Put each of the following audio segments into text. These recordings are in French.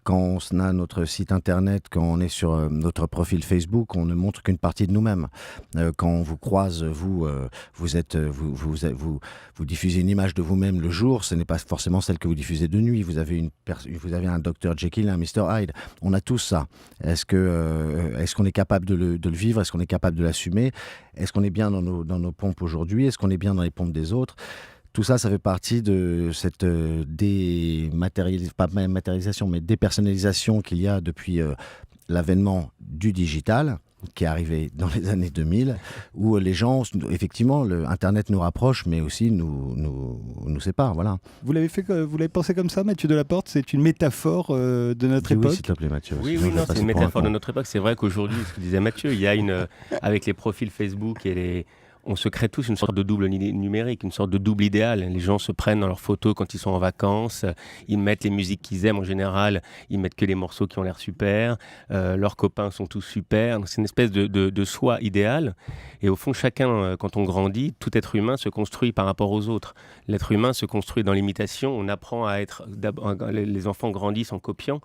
Quand on a notre site internet, quand on est sur notre profil Facebook, on ne montre qu'une partie de nous-mêmes. Quand on vous croise, vous diffusez une image de vous-même le jour, ce n'est pas forcément celle que vous diffusez de nuit. Vous avez un Dr Jekyll et un Mr Hyde. On a tous ça. Est-ce qu'on est capable de le vivre? Est-ce qu'on est capable de l'assumer? Est-ce qu'on est bien dans nos pompes aujourd'hui? Est-ce qu'on est bien dans les pompes des autres? Tout ça, ça fait partie de cette pas matérialisation, mais dépersonnalisation qu'il y a depuis l'avènement du digital, qui est arrivé dans les années 2000, où les gens, effectivement, Internet nous rapproche, mais aussi nous sépare. Voilà. Vous l'avez pensé comme ça, Mathieu Delaporte? C'est une métaphore de notre époque? Oui, s'il te plaît, Mathieu. Oui, non, c'est une métaphore de notre époque. C'est vrai qu'aujourd'hui, ce que disait Mathieu, il y a avec les profils Facebook et on se crée tous une sorte de double numérique, une sorte de double idéal. Les gens se prennent dans leurs photos quand ils sont en vacances, ils mettent les musiques qu'ils aiment en général, ils mettent que les morceaux qui ont l'air super, leurs copains sont tous super. Donc, c'est une espèce de soi idéal. Et au fond, chacun, quand on grandit, tout être humain se construit par rapport aux autres. L'être humain se construit dans l'imitation, on apprend à être... Les enfants grandissent en copiant.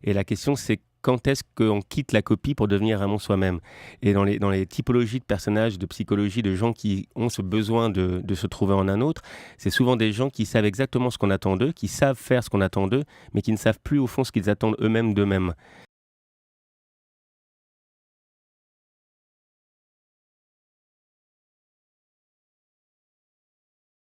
Et la question, c'est quand est-ce qu'on quitte la copie pour devenir vraiment soi-même? Et dans les typologies de personnages, de psychologie, de gens qui ont ce besoin de se trouver en un autre, c'est souvent des gens qui savent exactement ce qu'on attend d'eux, qui savent faire ce qu'on attend d'eux, mais qui ne savent plus au fond ce qu'ils attendent eux-mêmes d'eux-mêmes.